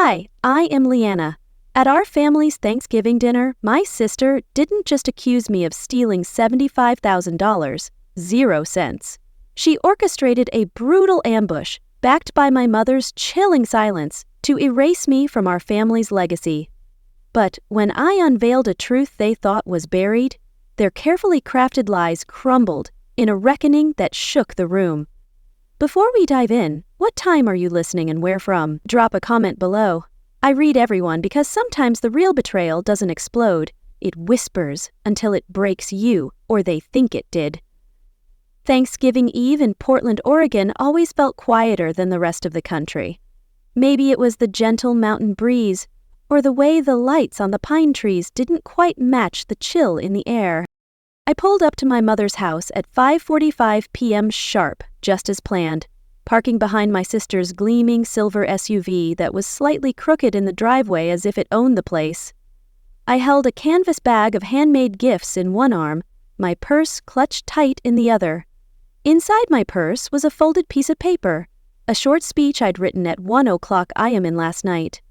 Hi, I am Leanna. At our family's Thanksgiving dinner, my sister didn't just accuse me of stealing $75,000, 0 cents. She orchestrated a brutal ambush, backed by my mother's chilling silence, to erase me from our family's legacy. But when I unveiled a truth they thought was buried, their carefully crafted lies crumbled in a reckoning that shook the room. Before we dive in, what time are you listening and where from? Drop a comment below. I read everyone because sometimes the real betrayal doesn't explode. It whispers until it breaks you, or they think it did. Thanksgiving Eve in Portland, Oregon always felt quieter than the rest of the country. Maybe it was the gentle mountain breeze, or the way the lights on the pine trees didn't quite match the chill in the air. I pulled up to my mother's house at 5:45 p.m. sharp, just as planned, parking behind my sister's gleaming silver SUV that was slightly crooked in the driveway as if it owned the place. I held a canvas bag of handmade gifts in one arm, my purse clutched tight in the other. Inside my purse was a folded piece of paper, a short speech I'd written at 1:00 a.m. last night.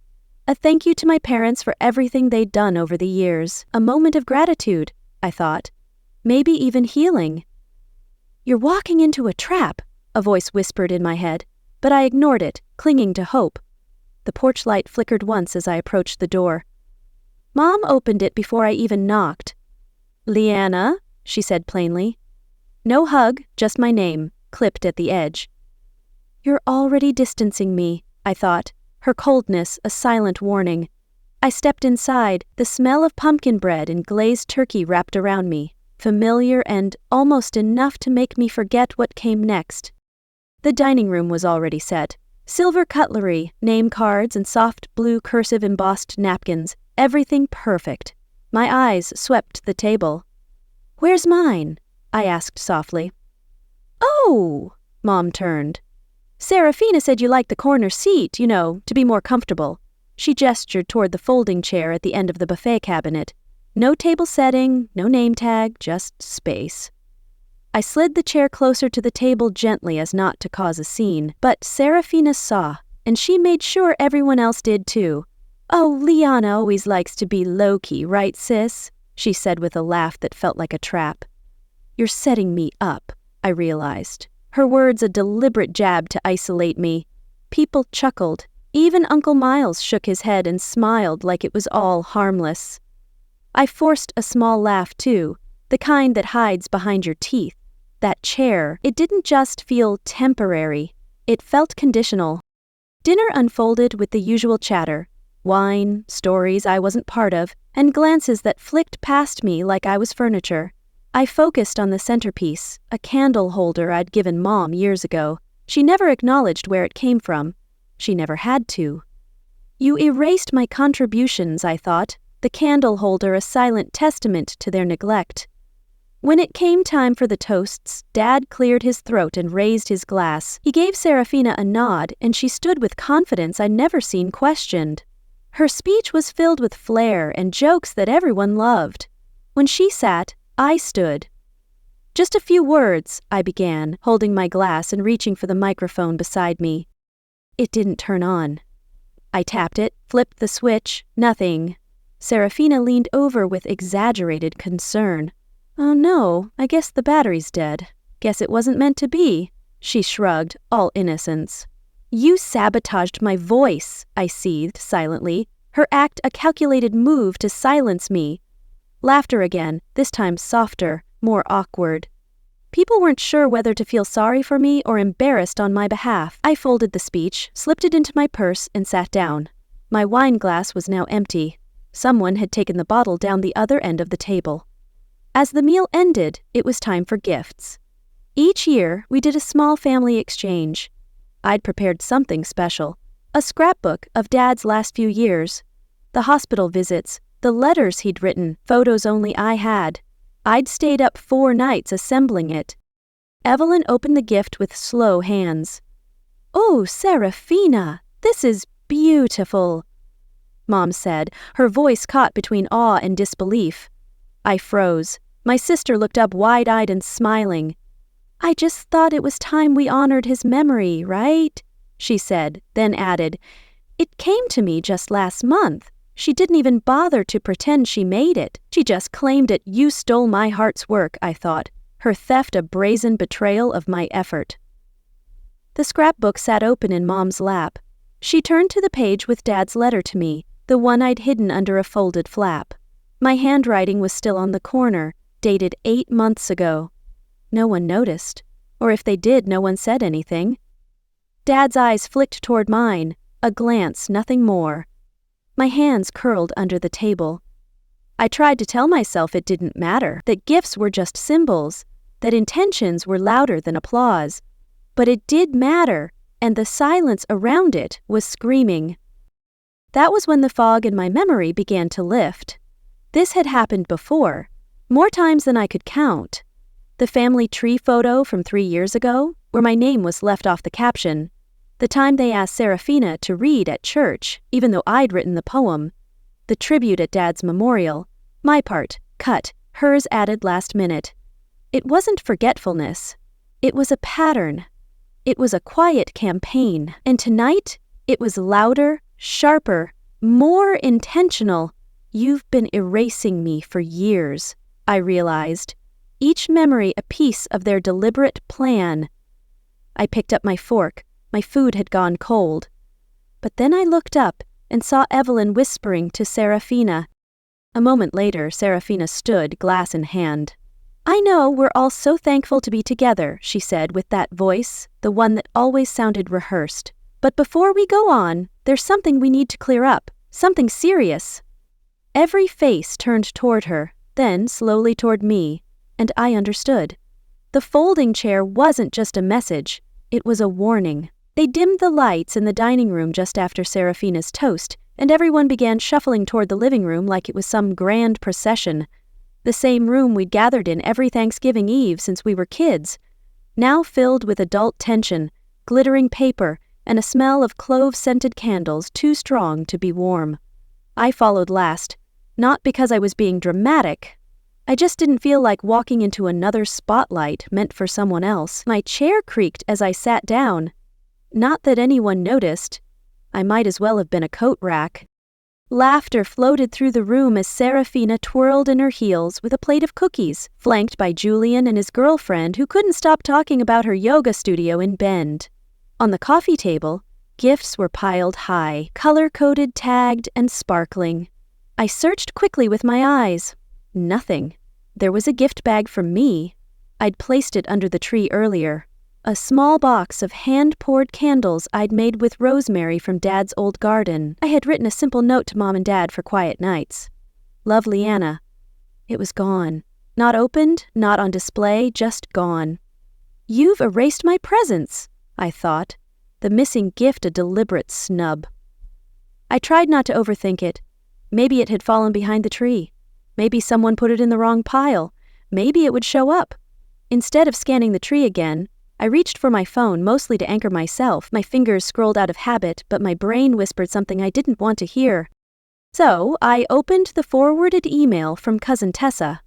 A thank you to my parents for everything they'd done over the years. A moment of gratitude, I thought. Maybe even healing. "You're walking into a trap," a voice whispered in my head, but I ignored it, clinging to hope. The porch light flickered once as I approached the door. Mom opened it before I even knocked. "Leanna," she said plainly. No hug, just my name, clipped at the edge. "You're already distancing me," I thought, her coldness a silent warning. I stepped inside, the smell of pumpkin bread and glazed turkey wrapped around me, familiar and almost enough to make me forget what came next. The dining room was already set. Silver cutlery, name cards, and soft blue cursive embossed napkins, everything perfect. My eyes swept the table. "Where's mine?" I asked softly. "Oh!" Mom turned. "Serafina said you liked the corner seat, to be more comfortable." She gestured toward the folding chair at the end of the buffet cabinet. No table setting, no name tag, just space. I slid the chair closer to the table gently as not to cause a scene, but Serafina saw, and she made sure everyone else did too. "Oh, Liana always likes to be low-key, right, sis?" she said with a laugh that felt like a trap. "You're setting me up," I realized. Her words a deliberate jab to isolate me. People chuckled. Even Uncle Miles shook his head and smiled like it was all harmless. I forced a small laugh too, the kind that hides behind your teeth. That chair, it didn't just feel temporary, it felt conditional. Dinner unfolded with the usual chatter, wine, stories I wasn't part of, and glances that flicked past me like I was furniture. I focused on the centerpiece, a candle holder I'd given Mom years ago. She never acknowledged where it came from. She never had to. "You erased my contributions," I thought, the candle holder a silent testament to their neglect. When it came time for the toasts, Dad cleared his throat and raised his glass. He gave Serafina a nod, and she stood with confidence I'd never seen questioned. Her speech was filled with flair and jokes that everyone loved. When she sat, I stood. "Just a few words," I began, holding my glass and reaching for the microphone beside me. It didn't turn on. I tapped it, flipped the switch, nothing. Serafina leaned over with exaggerated concern. "Oh no, I guess the battery's dead. Guess it wasn't meant to be," she shrugged, all innocence. "You sabotaged my voice," I seethed silently, her act a calculated move to silence me. Laughter again, this time softer, more awkward. People weren't sure whether to feel sorry for me or embarrassed on my behalf. I folded the speech, slipped it into my purse, and sat down. My wine glass was now empty. Someone had taken the bottle down the other end of the table. As the meal ended, it was time for gifts. Each year, we did a small family exchange. I'd prepared something special. A scrapbook of Dad's last few years. The hospital visits, the letters he'd written, photos only I had. I'd stayed up 4 nights assembling it. Evelyn opened the gift with slow hands. "Oh, Serafina, this is beautiful," Mom said, her voice caught between awe and disbelief. I froze. My sister looked up wide-eyed and smiling. "I just thought it was time we honored his memory, right?" she said, then added, It came to me just last month. She didn't even bother to pretend she made it. She just claimed it. You stole my heart's work, I thought. Her theft a brazen betrayal of my effort. The scrapbook sat open in Mom's lap. She turned to the page with Dad's letter to me, the one I'd hidden under a folded flap. My handwriting was still on the corner, dated 8 months ago. No one noticed. Or if they did, no one said anything. Dad's eyes flicked toward mine, a glance, nothing more. My hands curled under the table. I tried to tell myself it didn't matter, that gifts were just symbols, that intentions were louder than applause. But it did matter, and the silence around it was screaming. That was when the fog in my memory began to lift. This had happened before, more times than I could count. The family tree photo from 3 years ago, where my name was left off the caption. The time they asked Serafina to read at church, even though I'd written the poem. The tribute at Dad's memorial. My part, cut, hers added last minute. It wasn't forgetfulness. It was a pattern. It was a quiet campaign, and tonight, it was louder, sharper, more intentional. You've been erasing me for years, I realized. Each memory a piece of their deliberate plan. I picked up my fork. My food had gone cold. But then I looked up and saw Evelyn whispering to Serafina. A moment later, Serafina stood, glass in hand. I know we're all so thankful to be together, she said with that voice, the one that always sounded rehearsed. But before we go on, there's something we need to clear up, something serious. Every face turned toward her, then slowly toward me, and I understood. The folding chair wasn't just a message, it was a warning. They dimmed the lights in the dining room just after Serafina's toast, and everyone began shuffling toward the living room like it was some grand procession. The same room we'd gathered in every Thanksgiving Eve since we were kids, now filled with adult tension, glittering paper, and a smell of clove-scented candles too strong to be warm. I followed last, not because I was being dramatic. I just didn't feel like walking into another spotlight meant for someone else. My chair creaked as I sat down. Not that anyone noticed. I might as well have been a coat rack. Laughter floated through the room as Serafina twirled in her heels with a plate of cookies, flanked by Julian and his girlfriend who couldn't stop talking about her yoga studio in Bend. On the coffee table, gifts were piled high, color-coded, tagged, and sparkling. I searched quickly with my eyes. Nothing. There was a gift bag from me. I'd placed it under the tree earlier. A small box of hand-poured candles I'd made with rosemary from Dad's old garden. I had written a simple note to Mom and Dad for quiet nights. Love, Leanna. It was gone. Not opened, not on display, just gone. You've erased my presents, I thought. The missing gift a deliberate snub. I tried not to overthink it. Maybe it had fallen behind the tree. Maybe someone put it in the wrong pile. Maybe it would show up. Instead of scanning the tree again, I reached for my phone, mostly to anchor myself. My fingers scrolled out of habit, but my brain whispered something I didn't want to hear. So I opened the forwarded email from Cousin Tessa.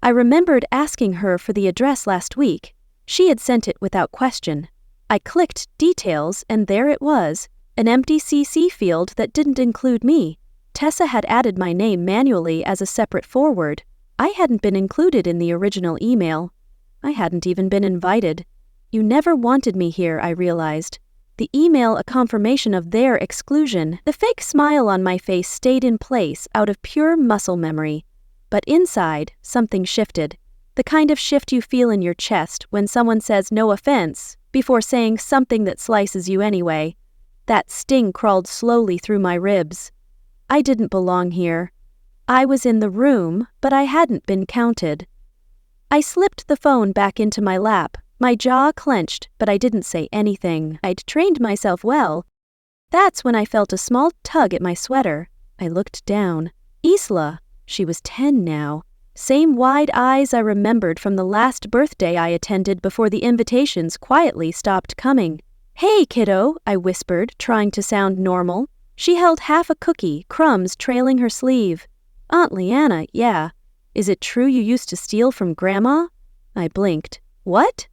I remembered asking her for the address last week. She had sent it without question. I clicked details, and there it was, an empty CC field that didn't include me. Tessa had added my name manually as a separate forward. I hadn't been included in the original email. I hadn't even been invited. You never wanted me here, I realized. The email a confirmation of their exclusion. The fake smile on my face stayed in place out of pure muscle memory. But inside, something shifted. The kind of shift you feel in your chest when someone says no offense before saying something that slices you anyway. That sting crawled slowly through my ribs. I didn't belong here. I was in the room, but I hadn't been counted. I slipped the phone back into my lap. My jaw clenched, but I didn't say anything. I'd trained myself well. That's when I felt a small tug at my sweater. I looked down. Isla. She was 10 now. Same wide eyes I remembered from the last birthday I attended before the invitations quietly stopped coming. Hey, kiddo, I whispered, trying to sound normal. She held half a cookie, crumbs trailing her sleeve. Aunt Leanna, yeah. Is it true you used to steal from Grandma? I blinked. What?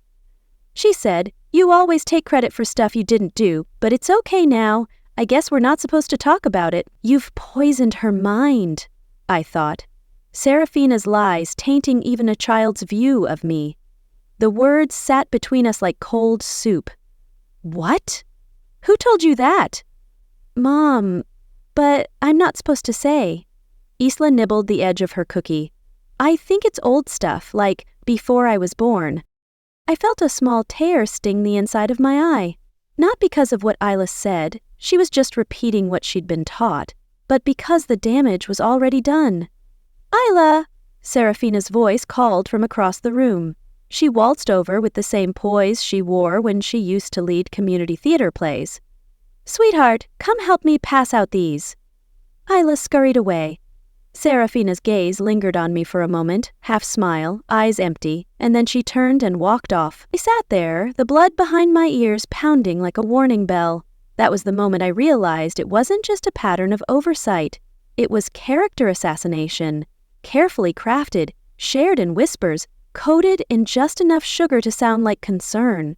She said, you always take credit for stuff you didn't do, but it's okay now. I guess we're not supposed to talk about it. You've poisoned her mind, I thought. Serafina's lies tainting even a child's view of me. The words sat between us like cold soup. What? Who told you that? Mom, but I'm not supposed to say. Isla nibbled the edge of her cookie. I think it's old stuff, like before I was born. I felt a small tear sting the inside of my eye. Not because of what Isla said, she was just repeating what she'd been taught, but because the damage was already done. Isla! Serafina's voice called from across the room. She waltzed over with the same poise she wore when she used to lead community theater plays. Sweetheart, come help me pass out these. Isla scurried away. Serafina's gaze lingered on me for a moment, half smile, eyes empty, and then she turned and walked off. I sat there, the blood behind my ears pounding like a warning bell. That was the moment I realized it wasn't just a pattern of oversight. It was character assassination, carefully crafted, shared in whispers, coated in just enough sugar to sound like concern.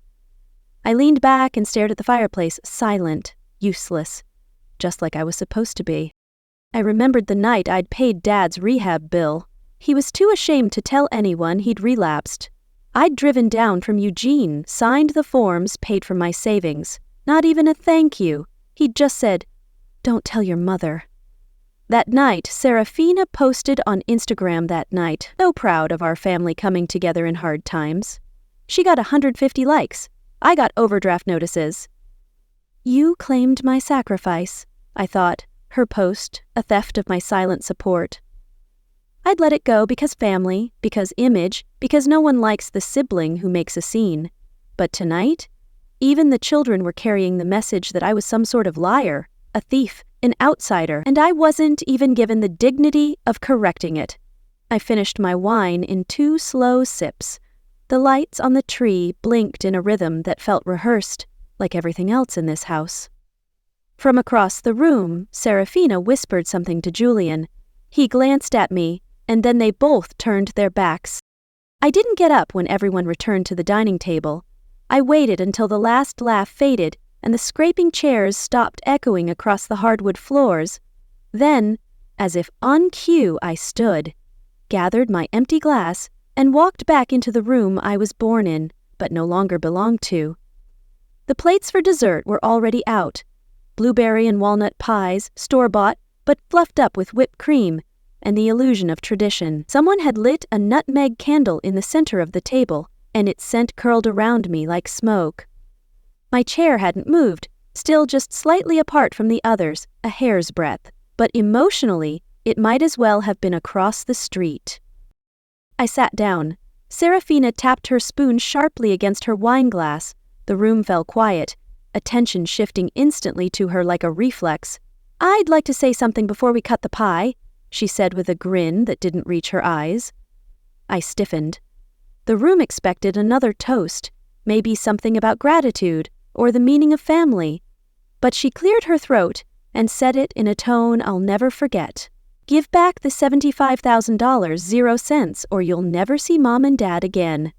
I leaned back and stared at the fireplace, silent, useless, just like I was supposed to be. I remembered the night I'd paid Dad's rehab bill. He was too ashamed to tell anyone he'd relapsed. I'd driven down from Eugene, signed the forms, paid from my savings. Not even a thank you. He'd just said, "Don't tell your mother." That night, Serafina posted on Instagram that night, so proud of our family coming together in hard times. She got 150 likes. I got overdraft notices. You claimed my sacrifice, I thought. Her post, a theft of my silent support. I'd let it go because family, because image, because no one likes the sibling who makes a scene. But tonight, even the children were carrying the message that I was some sort of liar, a thief, an outsider, and I wasn't even given the dignity of correcting it. I finished my wine in 2 slow sips. The lights on the tree blinked in a rhythm that felt rehearsed, like everything else in this house. From across the room, Serafina whispered something to Julian. He glanced at me, and then they both turned their backs. I didn't get up when everyone returned to the dining table. I waited until the last laugh faded and the scraping chairs stopped echoing across the hardwood floors. Then, as if on cue, I stood, gathered my empty glass, and walked back into the room I was born in, but no longer belonged to. The plates for dessert were already out. Blueberry and walnut pies, store-bought, but fluffed up with whipped cream, and the illusion of tradition. Someone had lit a nutmeg candle in the center of the table, and its scent curled around me like smoke. My chair hadn't moved, still just slightly apart from the others, a hair's breadth, but emotionally, it might as well have been across the street. I sat down. Serafina tapped her spoon sharply against her wine glass. The room fell quiet, attention shifting instantly to her like a reflex. "I'd like to say something before we cut the pie," she said with a grin that didn't reach her eyes. I stiffened. The room expected another toast, maybe something about gratitude or the meaning of family. But she cleared her throat and said it in a tone I'll never forget. "Give back the $75,000 0 cents or you'll never see Mom and Dad again.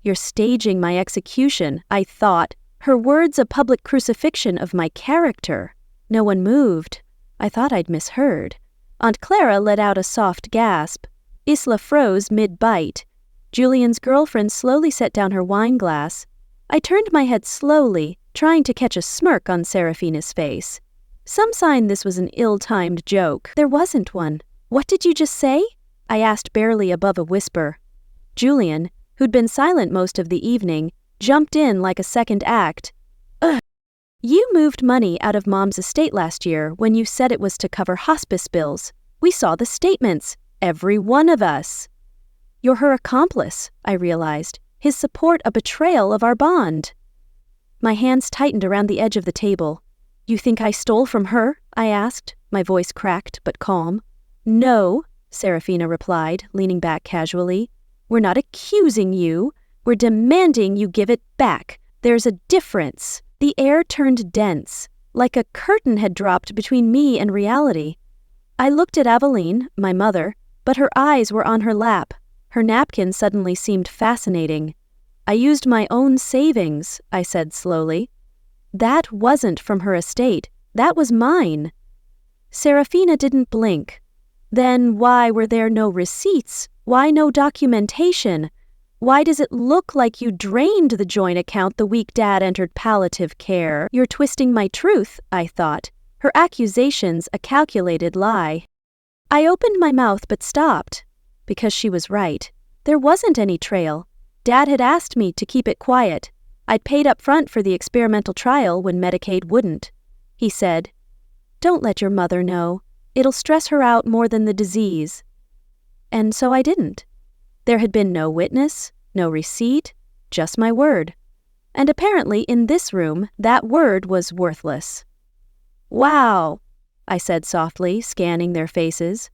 You're staging my execution," I thought, her words a public crucifixion of my character. No one moved. I thought I'd misheard. Aunt Clara let out a soft gasp. Isla froze mid-bite. Julian's girlfriend slowly set down her wine glass. I turned my head slowly, trying to catch a smirk on Serafina's face. Some sign this was an ill-timed joke. There wasn't one. "What did you just say?" I asked barely above a whisper. Julian, who'd been silent most of the evening, jumped in like a second act. "Ugh. You moved money out of Mom's estate last year when you said it was to cover hospice bills. We saw the statements. Every one of us." "You're her accomplice," I realized. "His support a betrayal of our bond." My hands tightened around the edge of the table. "You think I stole from her?" I asked, my voice cracked but calm. "No," Serafina replied, leaning back casually. "We're not accusing you. We're demanding you give it back. There's a difference." The air turned dense, like a curtain had dropped between me and reality. I looked at Aveline, my mother, but her eyes were on her lap. Her napkin suddenly seemed fascinating. "I used my own savings," I said slowly. "That wasn't from her estate. That was mine. Serafina didn't blink. Then why were there no receipts? Why no documentation? Why does it look like you drained the joint account the week Dad entered palliative care? You're twisting my truth, I thought. Her accusations a calculated lie. I opened my mouth but stopped. Because she was right. There wasn't any trail. Dad had asked me to keep it quiet. I'd paid up front for the experimental trial when Medicaid wouldn't. He said, "Don't let your mother know. It'll stress her out more than the disease." And so I didn't. There had been no witness, no receipt, just my word. And apparently in this room, that word was worthless. "Wow," I said softly, scanning their faces.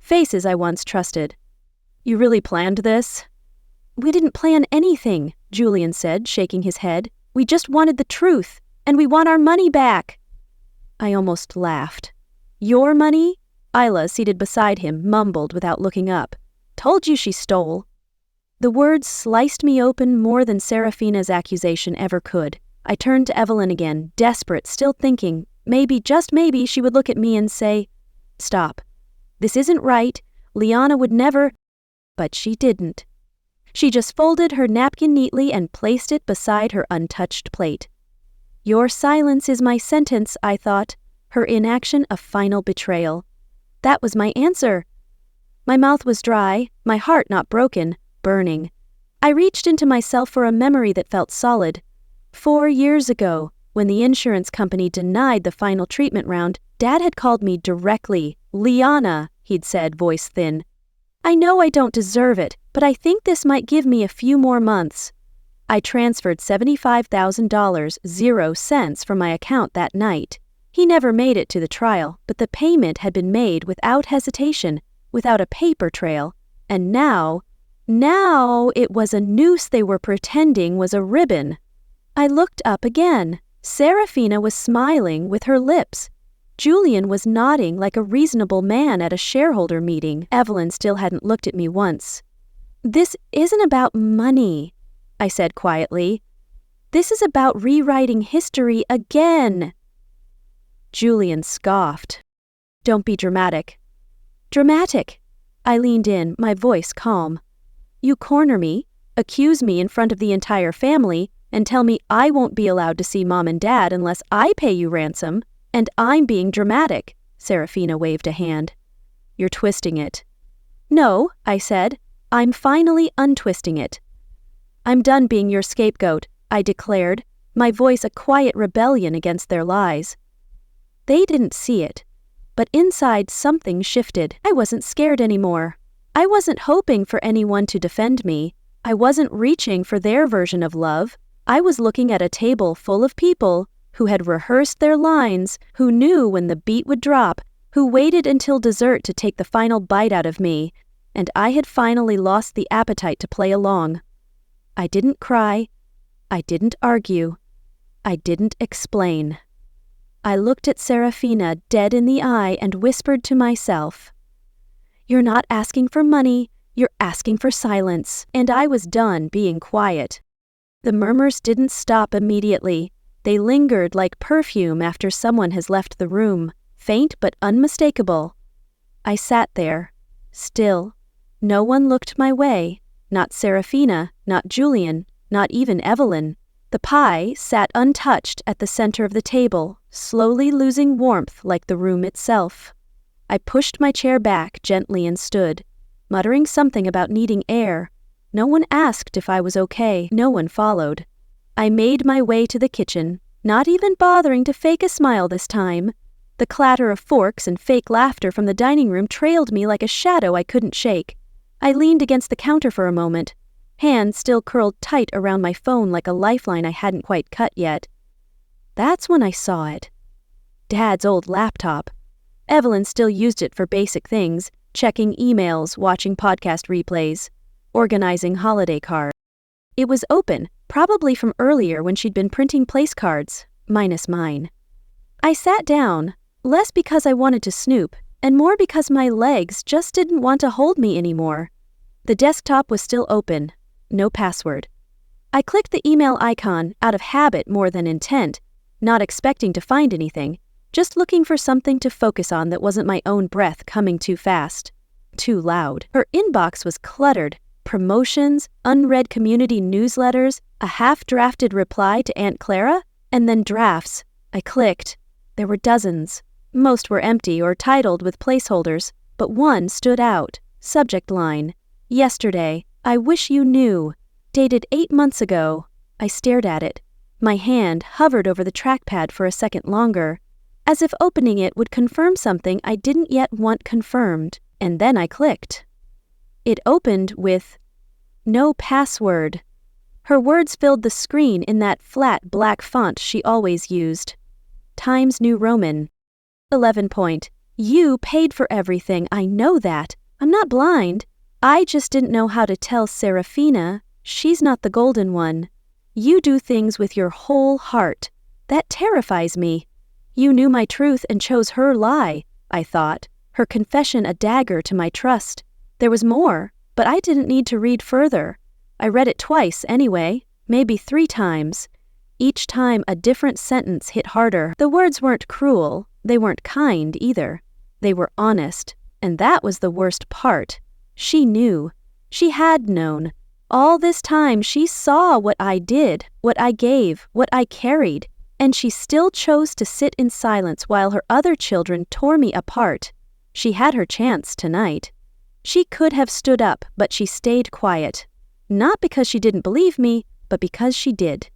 Faces I once trusted. "You really planned this?" "We didn't plan anything," Julian said, shaking his head. "We just wanted the truth, and we want our money back." I almost laughed. "Your money?" Isla, seated beside him, mumbled without looking up. "Told you she stole." The words sliced me open more than Serafina's accusation ever could. I turned to Evelyn again, desperate, still thinking, maybe, just maybe, she would look at me and say, "Stop. This isn't right. Liana would never—" But she didn't. She just folded her napkin neatly and placed it beside her untouched plate. Your silence is my sentence, I thought, her inaction a final betrayal. That was my answer. My mouth was dry, my heart not broken, burning. I reached into myself for a memory that felt solid. 4 years ago, when the insurance company denied the final treatment round, Dad had called me directly. "Liana," he'd said, voice thin. "I know I don't deserve it, but I think this might give me a few more months." I transferred $75,000, 0 cents, from my account that night. He never made it to the trial, but the payment had been made without hesitation, without a paper trail, and now it was a noose they were pretending was a ribbon. I looked up again. Serafina was smiling with her lips. Julian was nodding like a reasonable man at a shareholder meeting. Evelyn still hadn't looked at me once. "This isn't about money," I said quietly. "This is about rewriting history again." Julian scoffed. "Don't be dramatic." "Dramatic." I leaned in, my voice calm. "You corner me, accuse me in front of the entire family, and tell me I won't be allowed to see Mom and Dad unless I pay you ransom, and I'm being dramatic." Serafina waved a hand. "You're twisting it." "No," I said. "I'm finally untwisting it." "I'm done being your scapegoat," I declared, my voice a quiet rebellion against their lies. They didn't see it, but inside something shifted. I wasn't scared anymore. I wasn't hoping for anyone to defend me. I wasn't reaching for their version of love. I was looking at a table full of people who had rehearsed their lines, who knew when the beat would drop, who waited until dessert to take the final bite out of me, and I had finally lost the appetite to play along. I didn't cry. I didn't argue. I didn't explain. I looked at Serafina dead in the eye and whispered to myself, "You're not asking for money, you're asking for silence." And I was done being quiet. The murmurs didn't stop immediately. They lingered like perfume after someone has left the room, faint but unmistakable. I sat there, still. No one looked my way, not Serafina, not Julian, not even Evelyn. The pie sat untouched at the center of the table, slowly losing warmth like the room itself. I pushed my chair back gently and stood, muttering something about needing air. No one asked if I was okay. No one followed. I made my way to the kitchen, not even bothering to fake a smile this time. The clatter of forks and fake laughter from the dining room trailed me like a shadow I couldn't shake. I leaned against the counter for a moment, hands still curled tight around my phone like a lifeline I hadn't quite cut yet. That's when I saw it. Dad's old laptop. Evelyn still used it for basic things, checking emails, watching podcast replays, organizing holiday cards. It was open, probably from earlier when she'd been printing place cards, minus mine. I sat down, less because I wanted to snoop, and more because my legs just didn't want to hold me anymore. The desktop was still open, no password. I clicked the email icon, out of habit more than intent. not expecting to find anything, just looking for something to focus on that wasn't my own breath coming too fast, too loud. Her inbox was cluttered. Promotions, unread community newsletters, a half-drafted reply to Aunt Clara, and then drafts. I clicked. There were dozens. Most were empty or titled with placeholders, but one stood out. Subject line: Yesterday, I wish you knew. Dated 8 months ago. I stared at it. My hand hovered over the trackpad for a second longer, as if opening it would confirm something I didn't yet want confirmed, and then I clicked. It opened with, "No password." Her words filled the screen in that flat black font she always used. Times New Roman. 11 point. You paid for everything, I know that. I'm not blind. I just didn't know how to tell Serafina. She's not the golden one. You do things with your whole heart. That terrifies me. You knew my truth and chose her lie, I thought, her confession a dagger to my trust. There was more, but I didn't need to read further. I read it twice anyway, maybe 3 times. Each time a different sentence hit harder. The words weren't cruel, they weren't kind either. They were honest, and that was the worst part. She knew. She had known. All this time she saw what I did, what I gave, what I carried, and she still chose to sit in silence while her other children tore me apart. She had her chance tonight. She could have stood up, but she stayed quiet. Not because she didn't believe me, but because she did.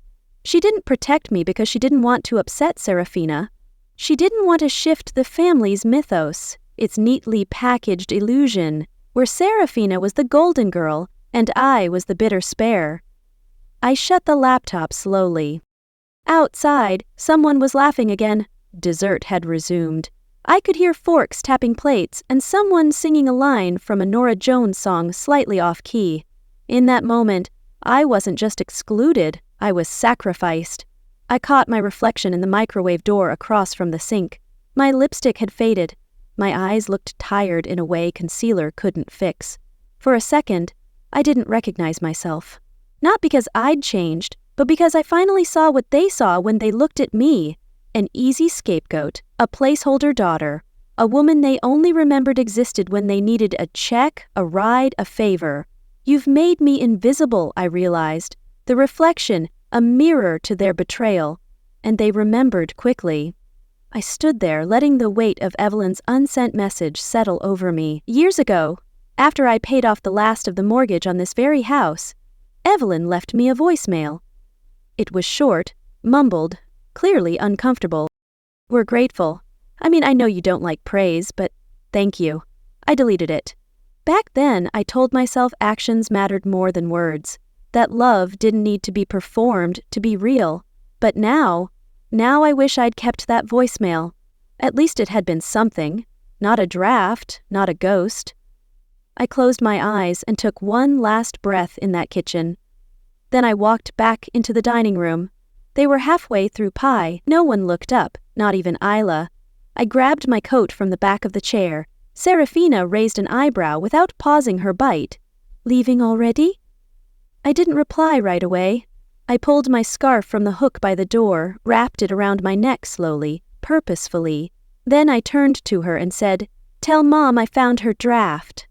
She didn't protect me because she didn't want to upset Serafina. She didn't want to shift the family's mythos, its neatly packaged illusion, where Serafina was the golden girl and I was the bitter spare. I shut the laptop slowly. Outside, someone was laughing again. Dessert had resumed. I could hear forks tapping plates and someone singing a line from a Norah Jones song slightly off-key. In that moment, I wasn't just excluded, I was sacrificed. I caught my reflection in the microwave door across from the sink. My lipstick had faded. My eyes looked tired in a way concealer couldn't fix. For a second, I didn't recognize myself. Not because I'd changed, but because I finally saw what they saw when they looked at me. An easy scapegoat, a placeholder daughter, a woman they only remembered existed when they needed a check, a ride, a favor. You've made me invisible, I realized. The reflection, a mirror to their betrayal. And they remembered quickly. I stood there, letting the weight of Evelyn's unsent message settle over me. Years ago, after I paid off the last of the mortgage on this very house, Evelyn left me a voicemail. It was short, mumbled, clearly uncomfortable. We're grateful. I mean, I know you don't like praise, but thank you. I deleted it. Back then, I told myself actions mattered more than words, that love didn't need to be performed to be real. But now I wish I'd kept that voicemail. At least it had been something, not a draft, not a ghost. I closed my eyes and took one last breath in that kitchen. Then I walked back into the dining room. They were halfway through pie. No one looked up, not even Isla. I grabbed my coat from the back of the chair. Serafina raised an eyebrow without pausing her bite. Leaving already? I didn't reply right away. I pulled my scarf from the hook by the door, wrapped it around my neck slowly, purposefully. Then I turned to her and said, "Tell Mom I found her draft."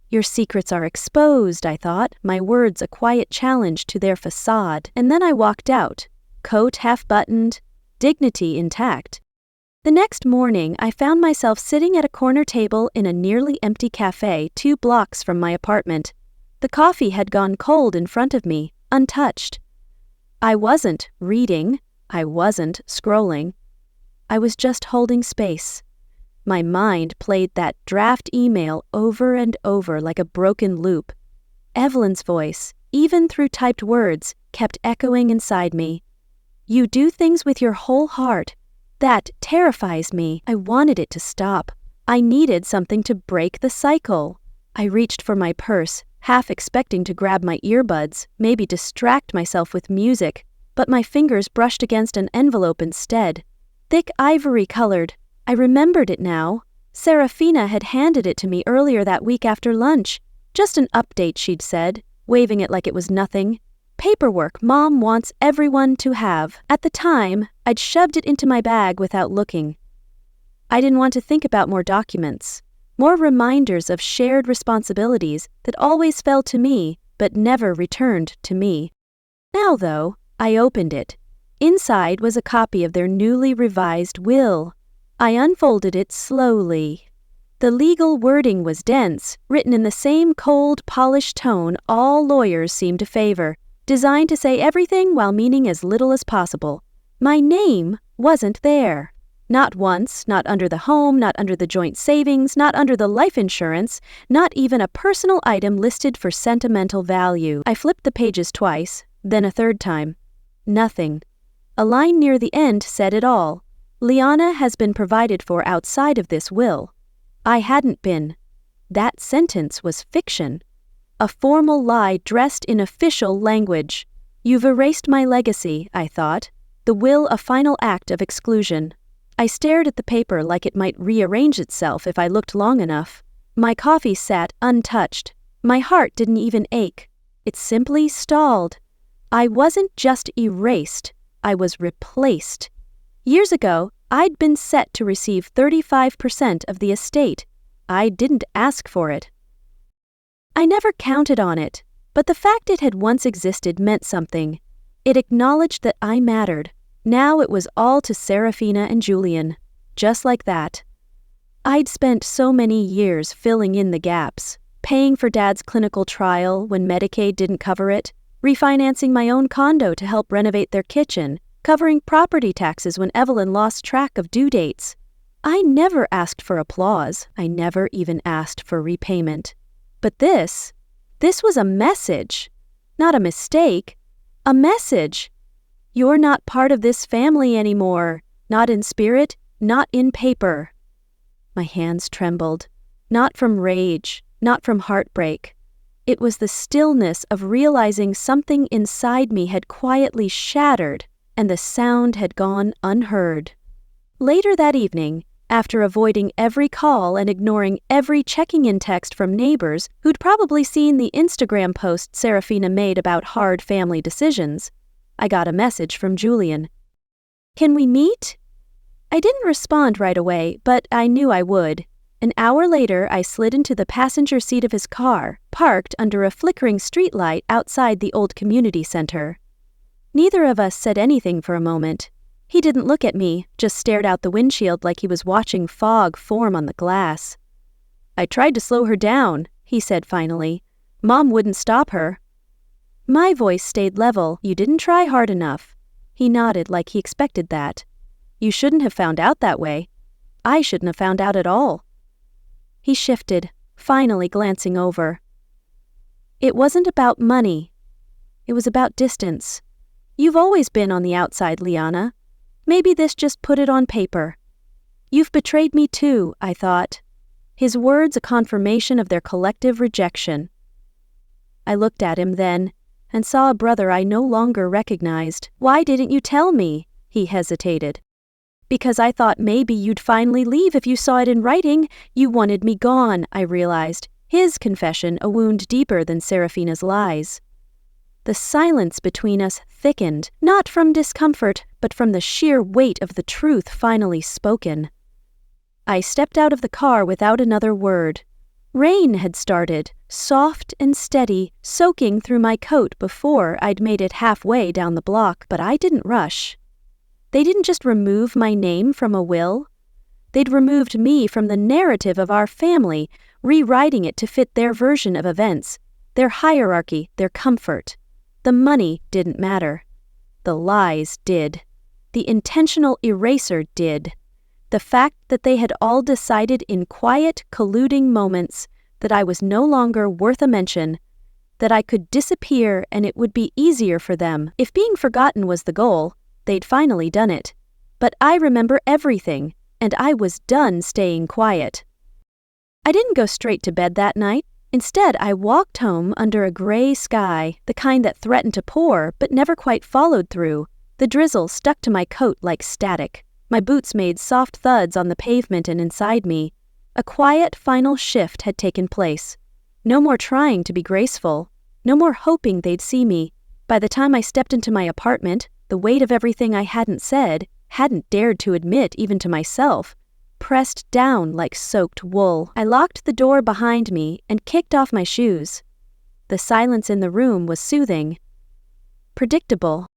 Your secrets are exposed, I thought, my words a quiet challenge to their facade. And then I walked out, coat half-buttoned, dignity intact. The next morning, I found myself sitting at a corner table in a nearly empty cafe 2 blocks from my apartment. The coffee had gone cold in front of me, untouched. I wasn't reading. I wasn't scrolling. I was just holding space. My mind played that draft email over and over like a broken loop. Evelyn's voice, even through typed words, kept echoing inside me. You do things with your whole heart. That terrifies me. I wanted it to stop. I needed something to break the cycle. I reached for my purse, half expecting to grab my earbuds, maybe distract myself with music, but my fingers brushed against an envelope instead. Thick ivory-colored. I remembered it now. Serafina had handed it to me earlier that week after lunch. Just an update, she'd said, waving it like it was nothing. Paperwork Mom wants everyone to have. At the time, I'd shoved it into my bag without looking. I didn't want to think about more documents, more reminders of shared responsibilities that always fell to me but never returned to me. Now, though, I opened it. Inside was a copy of their newly revised will. I unfolded it slowly. The legal wording was dense, written in the same cold, polished tone all lawyers seem to favor, designed to say everything while meaning as little as possible. My name wasn't there. Not once, not under the home, not under the joint savings, not under the life insurance, not even a personal item listed for sentimental value. I flipped the pages twice, then a third time. Nothing. A line near the end said it all. Liana has been provided for outside of this will. I hadn't been. That sentence was fiction. A formal lie dressed in official language. You've erased my legacy, I thought. The will a final act of exclusion. I stared at the paper like it might rearrange itself if I looked long enough. My coffee sat untouched. My heart didn't even ache. It simply stalled. I wasn't just erased. I was replaced. Years ago, I'd been set to receive 35% of the estate. I didn't ask for it. I never counted on it, but the fact it had once existed meant something. It acknowledged that I mattered. Now it was all to Serafina and Julian. Just like that. I'd spent so many years filling in the gaps, paying for Dad's clinical trial when Medicaid didn't cover it, refinancing my own condo to help renovate their kitchen, covering property taxes when Evelyn lost track of due dates. I never asked for applause. I never even asked for repayment. But this was a message. Not a mistake. A message. You're not part of this family anymore. Not in spirit, not in paper. My hands trembled. Not from rage, not from heartbreak. It was the stillness of realizing something inside me had quietly shattered, and the sound had gone unheard. Later that evening, after avoiding every call and ignoring every checking-in text from neighbors who'd probably seen the Instagram post Serafina made about hard family decisions, I got a message from Julian. "Can we meet?" I didn't respond right away, but I knew I would. An hour later, I slid into the passenger seat of his car, parked under a flickering streetlight outside the old community center. Neither of us said anything for a moment. He didn't look at me, just stared out the windshield like he was watching fog form on the glass. "I tried to slow her down," he said finally. "Mom wouldn't stop her." My voice stayed level. "You didn't try hard enough." He nodded like he expected that. "You shouldn't have found out that way. I shouldn't have found out at all." He shifted, finally glancing over. "It wasn't about money. It was about distance. You've always been on the outside, Liana. Maybe this just put it on paper." "You've betrayed me too," I thought. His words a confirmation of their collective rejection. I looked at him then, and saw a brother I no longer recognized. "Why didn't you tell me?" He hesitated. "Because I thought maybe you'd finally leave if you saw it in writing. You wanted me gone," I realized, his confession a wound deeper than Serafina's lies. The silence between us thickened, not from discomfort, but from the sheer weight of the truth finally spoken. I stepped out of the car without another word. Rain had started, soft and steady, soaking through my coat before I'd made it halfway down the block, but I didn't rush. They didn't just remove my name from a will. They'd removed me from the narrative of our family, rewriting it to fit their version of events, their hierarchy, their comfort. The money didn't matter. The lies did. The intentional eraser did. The fact that they had all decided in quiet, colluding moments that I was no longer worth a mention, that I could disappear and it would be easier for them. If being forgotten was the goal, they'd finally done it. But I remember everything, and I was done staying quiet. I didn't go straight to bed that night. Instead, I walked home under a gray sky, the kind that threatened to pour but never quite followed through. The drizzle stuck to my coat like static. My boots made soft thuds on the pavement and inside me. A quiet final shift had taken place. No more trying to be graceful. No more hoping they'd see me. By the time I stepped into my apartment, the weight of everything I hadn't said, hadn't dared to admit even to myself, pressed down like soaked wool. I locked the door behind me and kicked off my shoes. The silence in the room was soothing. Predictable.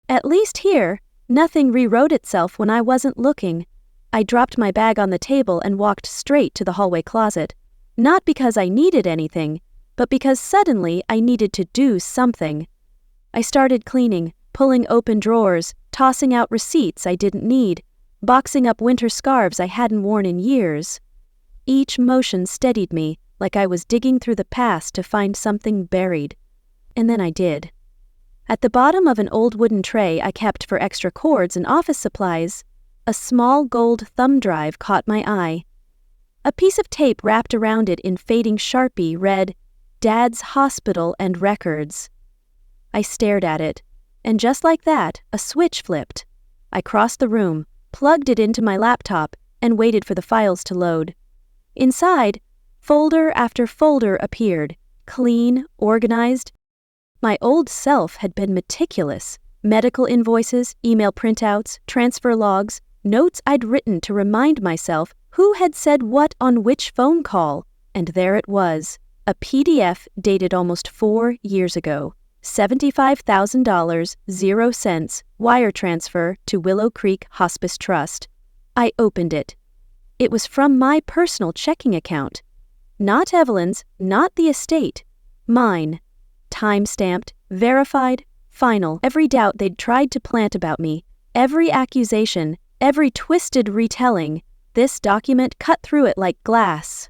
At least here, nothing rewrote itself when I wasn't looking. I dropped my bag on the table and walked straight to the hallway closet. Not because I needed anything, but because suddenly I needed to do something. I started cleaning, pulling open drawers, tossing out receipts I didn't need, boxing up winter scarves I hadn't worn in years. Each motion steadied me, like I was digging through the past to find something buried. And then I did. At the bottom of an old wooden tray I kept for extra cords and office supplies, a small gold thumb drive caught my eye. A piece of tape wrapped around it in fading Sharpie read, "Dad's Hospital and Records." I stared at it, and just like that, a switch flipped. I crossed the room, plugged it into my laptop, and waited for the files to load. Inside, folder after folder appeared, clean, organized. My old self had been meticulous. Medical invoices, email printouts, transfer logs, notes I'd written to remind myself who had said what on which phone call, and there it was, a PDF dated almost 4 years ago. $75,000, 0 cents, wire transfer to Willow Creek Hospice Trust. I opened it. It was from my personal checking account. Not Evelyn's, not the estate. Mine. Time-stamped, verified, final. Every doubt they'd tried to plant about me, every accusation, every twisted retelling, this document cut through it like glass.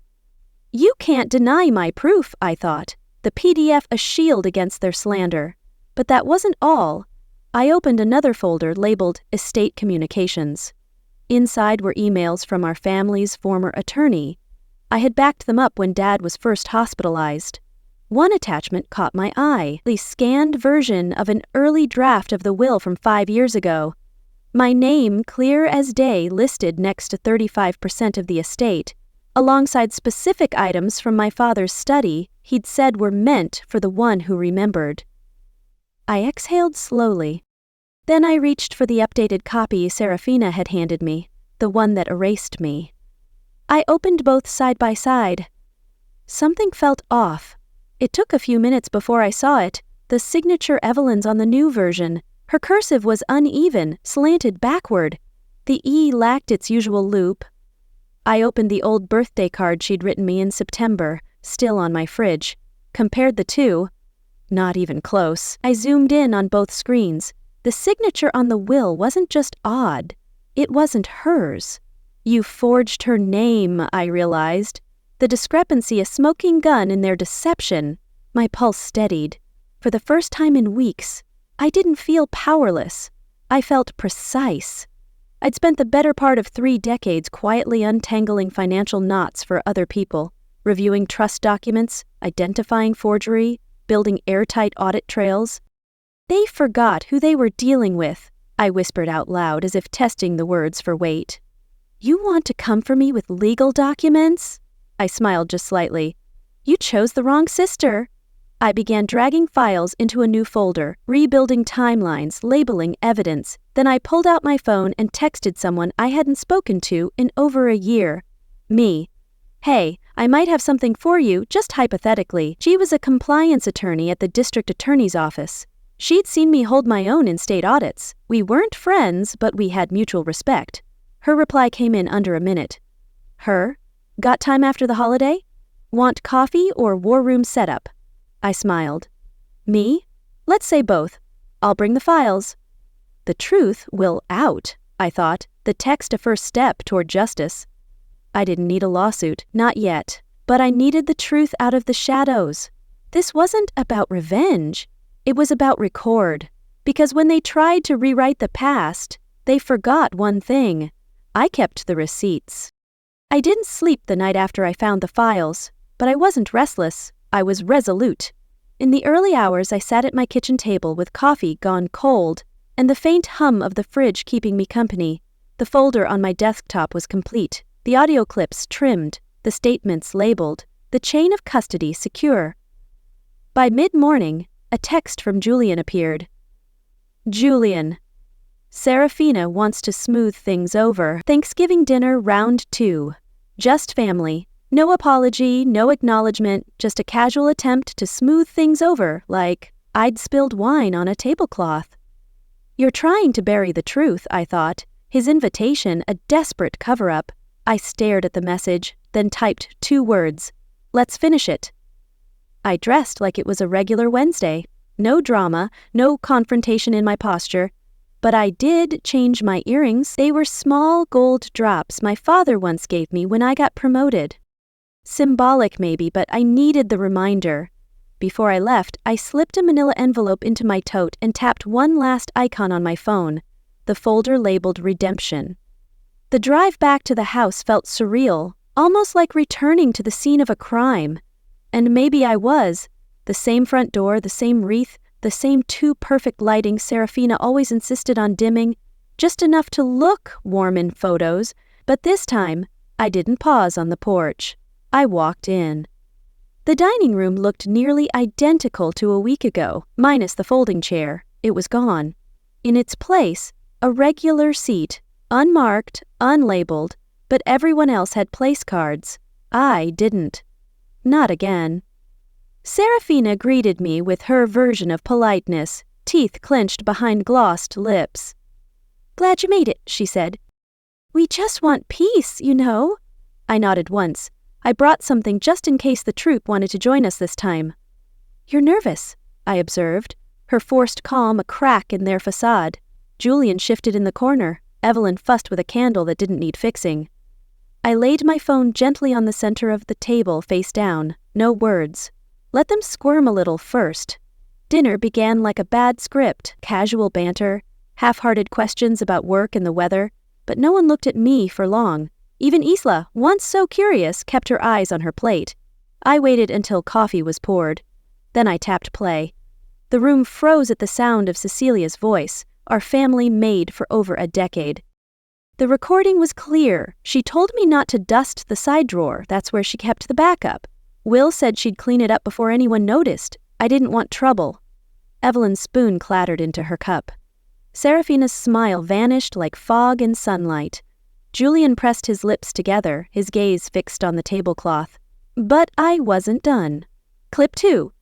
You can't deny my proof, I thought, the PDF a shield against their slander. But that wasn't all. I opened another folder labeled Estate Communications. Inside were emails from our family's former attorney. I had backed them up when Dad was first hospitalized. One attachment caught my eye, the scanned version of an early draft of the will from 5 years ago. My name, clear as day, listed next to 35% of the estate, alongside specific items from my father's study he'd said were meant for the one who remembered. I exhaled slowly. Then I reached for the updated copy Serafina had handed me, the one that erased me. I opened both side by side. Something felt off. It took a few minutes before I saw it, the signature Evelyn's on the new version. Her cursive was uneven, slanted backward. The E lacked its usual loop. I opened the old birthday card she'd written me in September, still on my fridge. Compared the two. Not even close. I zoomed in on both screens. The signature on the will wasn't just odd. It wasn't hers. You forged her name, I realized. The discrepancy a smoking gun in their deception. My pulse steadied. For the first time in weeks, I didn't feel powerless. I felt precise. I'd spent the better part of 3 decades quietly untangling financial knots for other people, reviewing trust documents, identifying forgery, building airtight audit trails. They forgot who they were dealing with, I whispered out loud as if testing the words for weight. You want to come for me with legal documents? I smiled just slightly. You chose the wrong sister. I began dragging files into a new folder, rebuilding timelines, labeling evidence. Then I pulled out my phone and texted someone I hadn't spoken to in over a year. Me. Hey, I might have something for you, just hypothetically. She was a compliance attorney at the district attorney's office. She'd seen me hold my own in state audits. We weren't friends, but we had mutual respect. Her reply came in under a minute. Her? Got time after the holiday? Want coffee or war room setup? I smiled. Me? Let's say both. I'll bring the files. The truth will out, I thought, the text a first step toward justice. I didn't need a lawsuit, not yet, but I needed the truth out of the shadows. This wasn't about revenge. It was about record. Because when they tried to rewrite the past, they forgot one thing. I kept the receipts. I didn't sleep the night after I found the files, but I wasn't restless. I was resolute. In the early hours, I sat at my kitchen table with coffee gone cold, and the faint hum of the fridge keeping me company. The folder on my desktop was complete, the audio clips trimmed, the statements labeled, the chain of custody secure. By mid-morning, a text from Julian appeared. Julian. Serafina wants to smooth things over. Thanksgiving dinner round 2. Just family. No apology, no acknowledgement, just a casual attempt to smooth things over, like I'd spilled wine on a tablecloth. You're trying to bury the truth, I thought. His invitation, a desperate cover-up. I stared at the message, then typed 2 words. Let's finish it. I dressed like it was a regular Wednesday. No drama, no confrontation in my posture. But I did change my earrings. They were small gold drops my father once gave me when I got promoted. Symbolic maybe, but I needed the reminder. Before I left, I slipped a manila envelope into my tote and tapped one last icon on my phone, the folder labeled Redemption. The drive back to the house felt surreal, almost like returning to the scene of a crime. And maybe I was. The same front door, the same wreath, the same too perfect lighting Serafina always insisted on dimming, just enough to look warm in photos, but this time, I didn't pause on the porch. I walked in. The dining room looked nearly identical to a week ago, minus the folding chair. It was gone. In its place, a regular seat, unmarked, unlabeled, but everyone else had place cards. I didn't. Not again. Serafina greeted me with her version of politeness, teeth clenched behind glossed lips. "Glad you made it," she said. "We just want peace, you know." I nodded once. I brought something just in case the troop wanted to join us this time. "You're nervous," I observed, her forced calm a crack in their facade. Julian shifted in the corner. Evelyn fussed with a candle that didn't need fixing. I laid my phone gently on the center of the table face down. No words. Let them squirm a little first. Dinner began like a bad script, casual banter, half-hearted questions about work and the weather, but no one looked at me for long. Even Isla, once so curious, kept her eyes on her plate. I waited until coffee was poured. Then I tapped play. The room froze at the sound of Cecilia's voice, our family maid for over a decade. The recording was clear. She told me not to dust the side drawer. That's where she kept the backup. Will said she'd clean it up before anyone noticed. I didn't want trouble. Evelyn's spoon clattered into her cup. Serafina's smile vanished like fog in sunlight. Julian pressed his lips together, his gaze fixed on the tablecloth. But I wasn't done. Clip 2.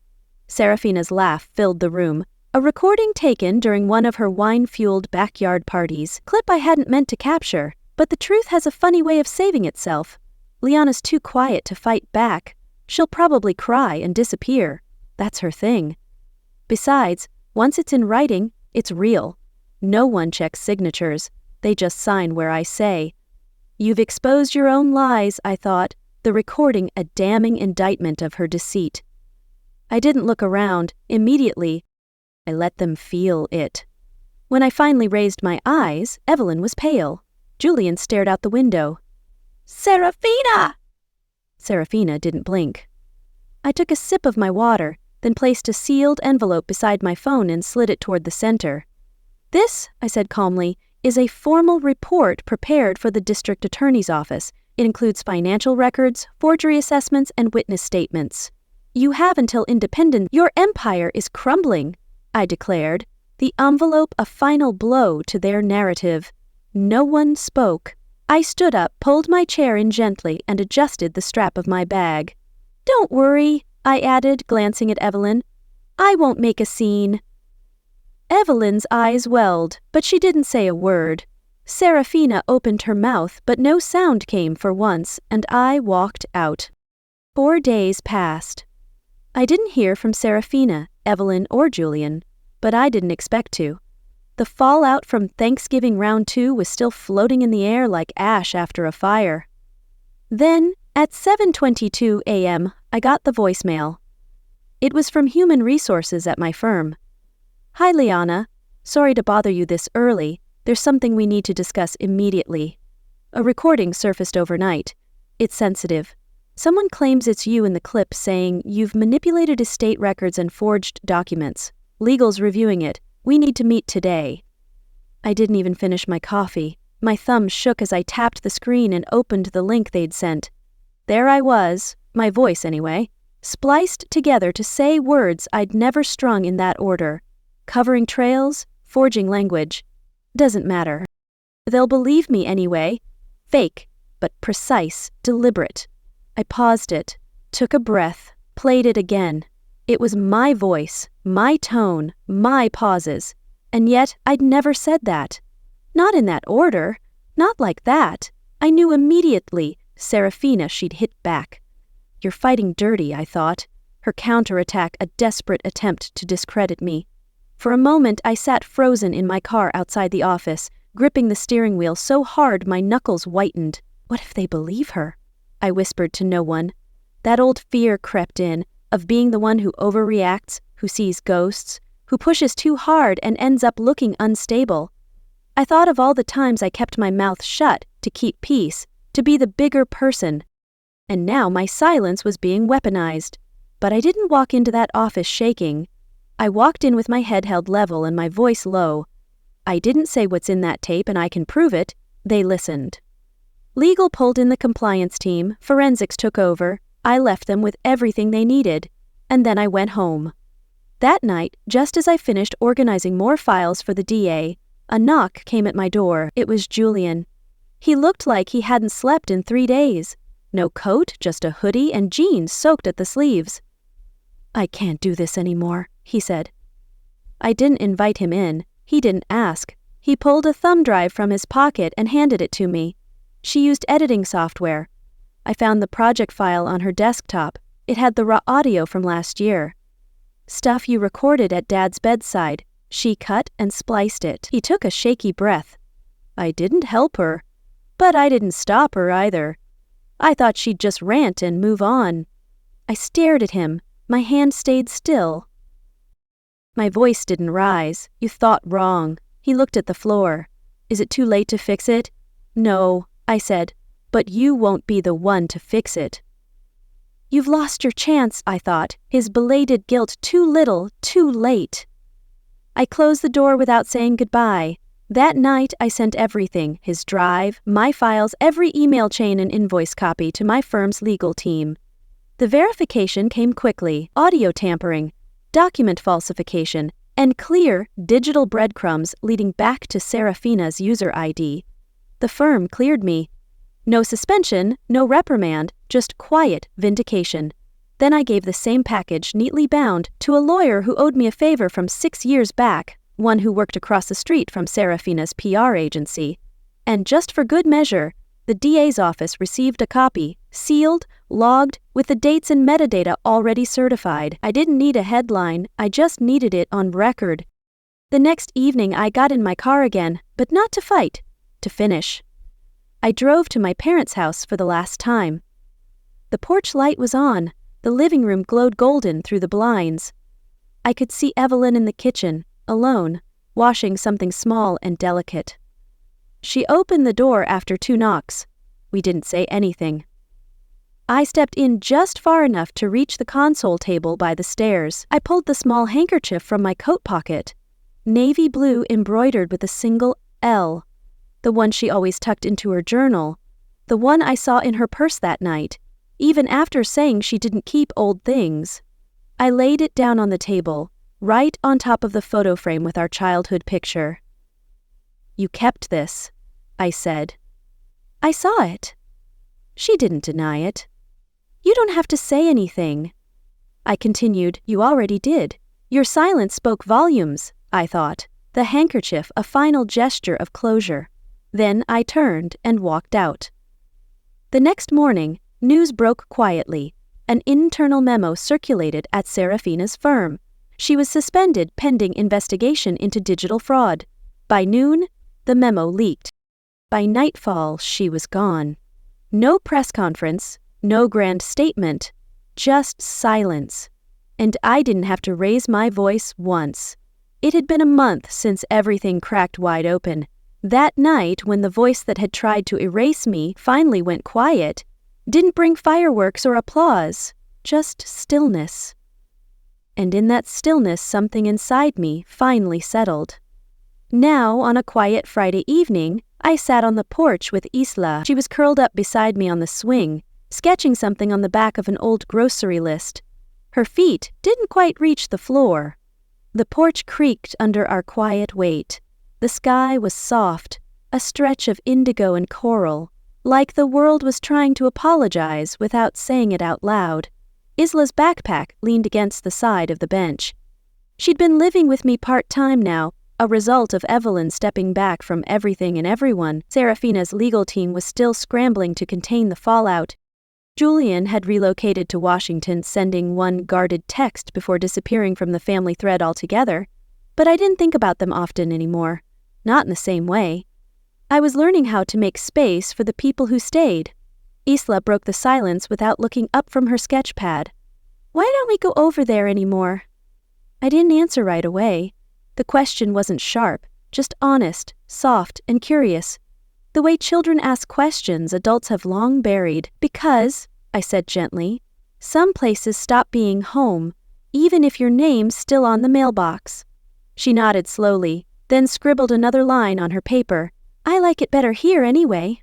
Serafina's laugh filled the room. A recording taken during one of her wine-fueled backyard parties. Clip I hadn't meant to capture, but the truth has a funny way of saving itself. Liana's too quiet to fight back. She'll probably cry and disappear. That's her thing. Besides, once it's in writing, it's real. No one checks signatures. They just sign where I say. You've exposed your own lies, I thought, the recording a damning indictment of her deceit. I didn't look around. Immediately, I let them feel it. When I finally raised my eyes, Evelyn was pale. Julian stared out the window. "Serafina!" Serafina didn't blink. I took a sip of my water, then placed a sealed envelope beside my phone and slid it toward the center. "This," I said calmly, "is a formal report prepared for the district attorney's office. It includes financial records, forgery assessments, and witness statements. You have until independence. Your empire is crumbling," I declared, the envelope a final blow to their narrative. No one spoke. I stood up, pulled my chair in gently, and adjusted the strap of my bag. "Don't worry," I added, glancing at Evelyn. "I won't make a scene." Evelyn's eyes welled, but she didn't say a word. Serafina opened her mouth, but no sound came for once, and I walked out. 4 days passed. I didn't hear from Serafina, Evelyn, or Julian, but I didn't expect to. The fallout from Thanksgiving round 2 was still floating in the air like ash after a fire. Then, at 7:22 a.m., I got the voicemail. It was from Human Resources at my firm. "Hi, Liana. Sorry to bother you this early. There's something we need to discuss immediately." A recording surfaced overnight. It's sensitive. Someone claims it's you in the clip saying you've manipulated estate records and forged documents. Legal's reviewing it. We need to meet today. I didn't even finish my coffee. My thumb shook as I tapped the screen and opened the link they'd sent. There I was, my voice anyway, spliced together to say words I'd never strung in that order. Covering trails, forging language. Doesn't matter. They'll believe me anyway. Fake, but precise, deliberate. I paused it, took a breath, played it again. It was my voice, my tone, my pauses. And yet I'd never said that. Not in that order. Not like that. I knew immediately, Serafina, she'd hit back. You're fighting dirty, I thought. Her counterattack a desperate attempt to discredit me. For a moment I sat frozen in my car outside the office, gripping the steering wheel so hard my knuckles whitened. What if they believe her? I whispered to no one. That old fear crept in, of being the one who overreacts, who sees ghosts, who pushes too hard and ends up looking unstable. I thought of all the times I kept my mouth shut to keep peace, to be the bigger person. And now my silence was being weaponized. But I didn't walk into that office shaking. I walked in with my head held level and my voice low. I didn't say what's in that tape and I can prove it. They listened. Legal pulled in the compliance team, forensics took over, I left them with everything they needed, and then I went home. That night, just as I finished organizing more files for the DA, a knock came at my door. It was Julian. He looked like he hadn't slept in 3 days. No coat, just a hoodie and jeans soaked at the sleeves. I can't do this anymore, he said. I didn't invite him in. He didn't ask. He pulled a thumb drive from his pocket and handed it to me. She used editing software. I found the project file on her desktop. It had the raw audio from last year. Stuff you recorded at Dad's bedside. She cut and spliced it. He took a shaky breath. I didn't help her, but I didn't stop her either. I thought she'd just rant and move on. I stared at him. My hand stayed still. My voice didn't rise. You thought wrong. He looked at the floor. Is it too late to fix it? No, I said, but you won't be the one to fix it. You've lost your chance, I thought, his belated guilt too little, too late. I closed the door without saying goodbye. That night I sent everything, his drive, my files, every email chain and invoice copy to my firm's legal team. The verification came quickly, audio tampering, document falsification, and clear digital breadcrumbs leading back to Serafina's user ID. The firm cleared me. No suspension, no reprimand, just quiet vindication. Then I gave the same package, neatly bound, to a lawyer who owed me a favor from 6 years back, one who worked across the street from Serafina's PR agency. And just for good measure, the DA's office received a copy, sealed, logged, with the dates and metadata already certified. I didn't need a headline, I just needed it on record. The next evening I got in my car again, but not to fight, to finish. I drove to my parents' house for the last time. The porch light was on. The living room glowed golden through the blinds. I could see Evelyn in the kitchen, alone, washing something small and delicate. She opened the door after 2 knocks. We didn't say anything. I stepped in just far enough to reach the console table by the stairs. I pulled the small handkerchief from my coat pocket. Navy blue embroidered with a single L. The one she always tucked into her journal. The one I saw in her purse that night, even after saying she didn't keep old things. I laid it down on the table, right on top of the photo frame with our childhood picture. You kept this, I said. I saw it. She didn't deny it. You don't have to say anything. I continued, you already did. Your silence spoke volumes, I thought. The handkerchief, a final gesture of closure. Then I turned and walked out. The next morning, news broke quietly. An internal memo circulated at Serafina's firm. She was suspended pending investigation into digital fraud. By noon, the memo leaked. By nightfall, she was gone. No press conference, no grand statement, just silence. And I didn't have to raise my voice once. It had been a month since everything cracked wide open. That night, when the voice that had tried to erase me finally went quiet, didn't bring fireworks or applause, just stillness. And in that stillness, something inside me finally settled. Now, on a quiet Friday evening, I sat on the porch with Isla. She was curled up beside me on the swing, sketching something on the back of an old grocery list. Her feet didn't quite reach the floor. The porch creaked under our quiet weight. The sky was soft, a stretch of indigo and coral, like the world was trying to apologize without saying it out loud. Isla's backpack leaned against the side of the bench. She'd been living with me part-time now, a result of Evelyn stepping back from everything and everyone. Serafina's legal team was still scrambling to contain the fallout. Julian had relocated to Washington, sending one guarded text before disappearing from the family thread altogether, but I didn't think about them often anymore, not in the same way. I was learning how to make space for the people who stayed. Isla broke the silence without looking up from her sketch pad. "Why don't we go over there anymore?" I didn't answer right away. The question wasn't sharp, just honest, soft, and curious. The way children ask questions adults have long buried. "Because," I said gently, "some places stop being home, even if your name's still on the mailbox." She nodded slowly, then scribbled another line on her paper. "I like it better here anyway."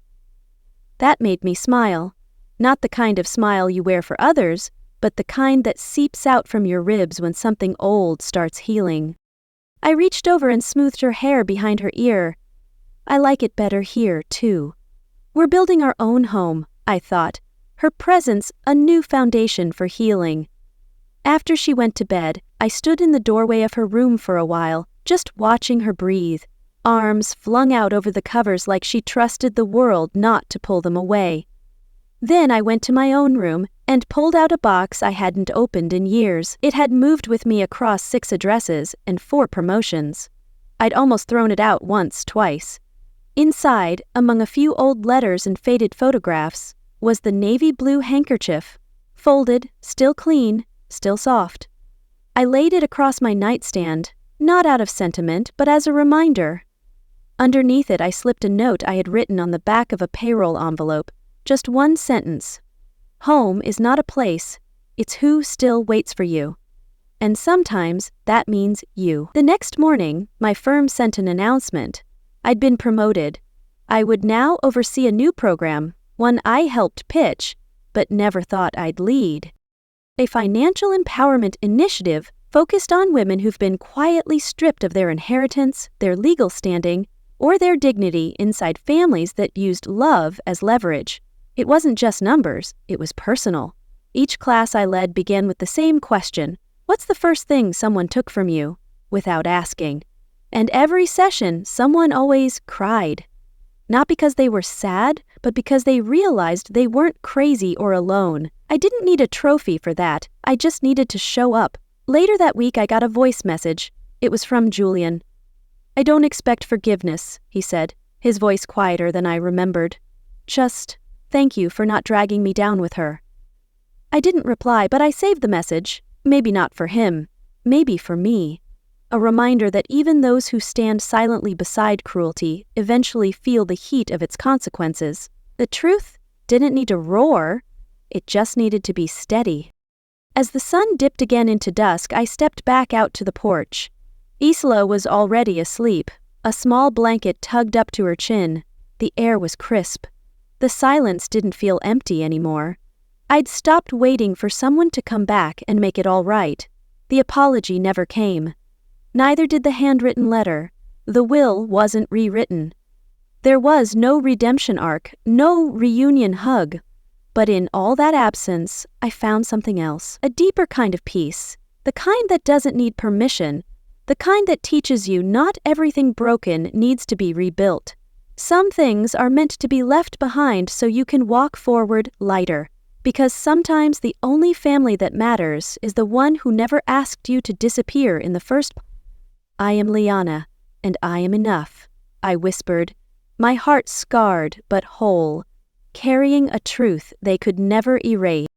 That made me smile. Not the kind of smile you wear for others, but the kind that seeps out from your ribs when something old starts healing. I reached over and smoothed her hair behind her ear. "I like it better here, too. We're building our own home," I thought, her presence a new foundation for healing. After she went to bed, I stood in the doorway of her room for a while, just watching her breathe, arms flung out over the covers like she trusted the world not to pull them away. Then I went to my own room and pulled out a box I hadn't opened in years. It had moved with me across 6 addresses and 4 promotions. I'd almost thrown it out twice. Inside, among a few old letters and faded photographs, was the navy blue handkerchief, folded, still clean, still soft. I laid it across my nightstand, not out of sentiment, but as a reminder. Underneath it, I slipped a note I had written on the back of a payroll envelope, just one sentence. "Home is not a place, it's who still waits for you. And sometimes that means you." The next morning, my firm sent an announcement. I'd been promoted. I would now oversee a new program, one I helped pitch, but never thought I'd lead. A financial empowerment initiative focused on women who've been quietly stripped of their inheritance, their legal standing, or their dignity inside families that used love as leverage. It wasn't just numbers, it was personal. Each class I led began with the same question: "What's the first thing someone took from you?" without asking. And every session, someone always cried. Not because they were sad, but because they realized they weren't crazy or alone. I didn't need a trophy for that, I just needed to show up. Later that week I got a voice message. It was from Julian. "I don't expect forgiveness," he said, his voice quieter than I remembered. "Just thank you for not dragging me down with her." I didn't reply, but I saved the message. Maybe not for him, maybe for me. A reminder that even those who stand silently beside cruelty eventually feel the heat of its consequences. The truth didn't need to roar, it just needed to be steady. As the sun dipped again into dusk, I stepped back out to the porch. Isla was already asleep, a small blanket tugged up to her chin. The air was crisp. The silence didn't feel empty anymore. I'd stopped waiting for someone to come back and make it all right. The apology never came. Neither did the handwritten letter. The will wasn't rewritten. There was no redemption arc, no reunion hug. But in all that absence, I found something else. A deeper kind of peace. The kind that doesn't need permission. The kind that teaches you not everything broken needs to be rebuilt. Some things are meant to be left behind so you can walk forward lighter. Because sometimes the only family that matters is the one who never asked you to disappear in the first place. "I am Liana, and I am enough," I whispered, my heart scarred but whole, carrying a truth they could never erase.